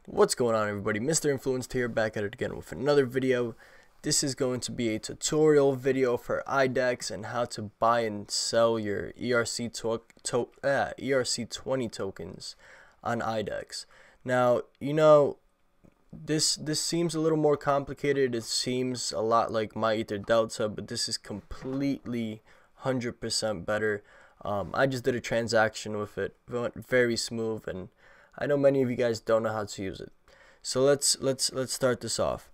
What's going on, everybody? Mr. Influenced here, back at it again with another video. This is going to be a tutorial video for IDEX and how to buy and sell your ERC20 tokens on IDEX. Now, this seems a little more complicated. It seems a lot like my Ether Delta, but this is completely 100% better. I just did a transaction with it. It went very smooth, and I know many of you guys don't know how to use it. So let's start this off.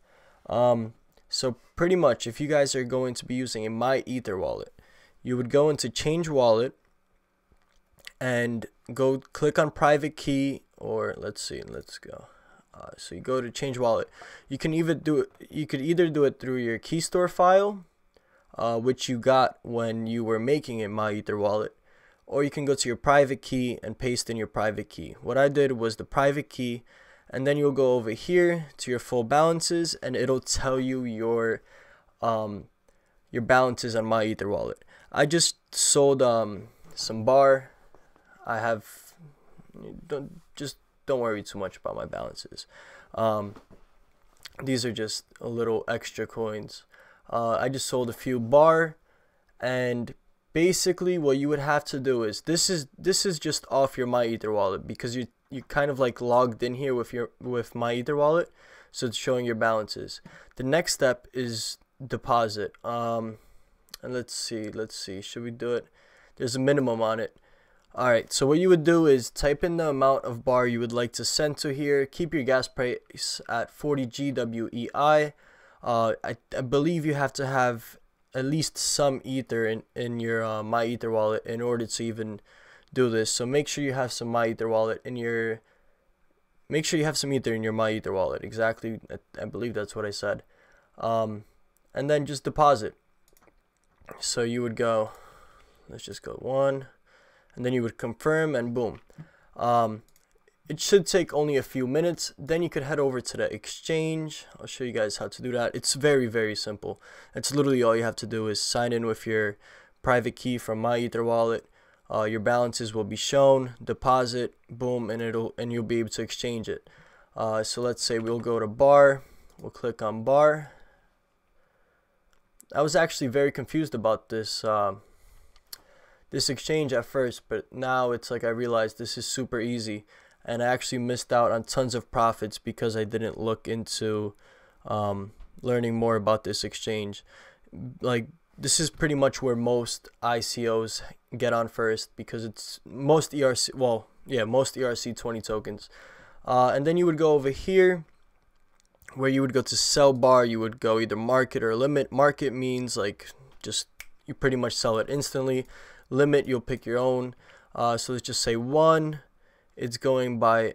So pretty much, if you guys are going to be using a My Ether wallet, you would go into Change Wallet and go click on Private Key, or let's go. So you go to Change Wallet. You can either do it through your key store file, which you got when you were making a My Ether wallet, or you can go to your private key and paste in your private key. What I did was the private key, and then you'll go over here to your full balances, and it'll tell you your balances on My Ether wallet. I just sold some bar. I have don't worry too much about my balances. These are just a little extra coins. I just sold a few bar, and basically what you would have to do is this is just off your My Ether wallet, because you kind of like logged in here with My Ether wallet, so it's showing your balances. The next step is deposit. And let's see, should we do it? There's a minimum on it. Alright, so what you would do is type in the amount of bar you would like to send to here. Keep your gas price at 40 GWEI. I believe you have to have at least some Ether in your My Ether wallet in order to even do this. So make sure you have some My Ether wallet in your Ether in your My Ether wallet. Exactly, I believe that's what I said. And then just deposit. So you would go, let's just go 1, and then you would confirm, and boom. It should take only a few minutes. Then you could head over to the exchange. I'll show you guys how to do that. It's very, very simple. It's literally all you have to do is sign in with your private key from My Ether wallet. Your balances will be shown, deposit, boom, and you'll be able to exchange it. So let's say we'll go to bar. We'll click on bar. I was actually very confused about this this exchange at first, but now it's like I realized this is super easy. And I actually missed out on tons of profits because I didn't look into learning more about this exchange. Like, this is pretty much where most ICOs get on first, because it's most ERC20 tokens. And then you would go over here where you would go to sell bar. You would go either market or limit. Market means like just you pretty much sell it instantly. Limit, you'll pick your own. So let's just say 1. It's going by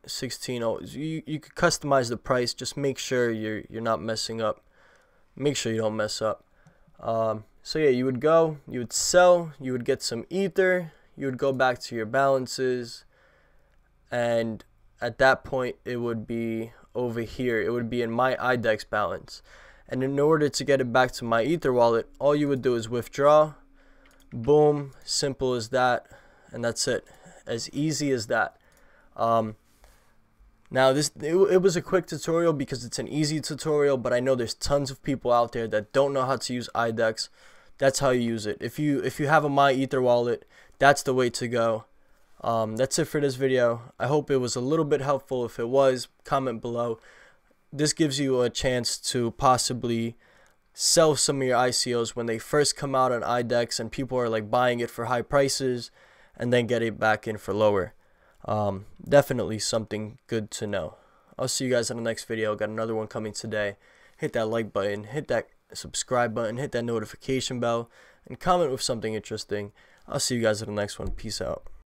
16. You could customize the price. Just make sure you're not messing up. Make sure you don't mess up. So yeah, you would sell, you would get some Ether, you would go back to your balances, and at that point it would be over here. It would be in My IDEX balance. And in order to get it back to My Ether wallet, all you would do is withdraw. Boom, simple as that, and that's it. As easy as that. Now it was a quick tutorial because it's an easy tutorial, but I know there's tons of people out there that don't know how to use IDEX. That's how you use it. If you have a My Ether wallet, that's the way to go. That's it for this video. I hope it was a little bit helpful. If it was, comment below. This gives you a chance to possibly sell some of your ICOs when they first come out on IDEX and people are like buying it for high prices, and then get it back in for lower. Definitely something good to know. I'll see you guys in the next video. Got another one coming today. Hit that like button, hit that subscribe button, hit that notification bell, and comment with something interesting. I'll see you guys in the next one. Peace out.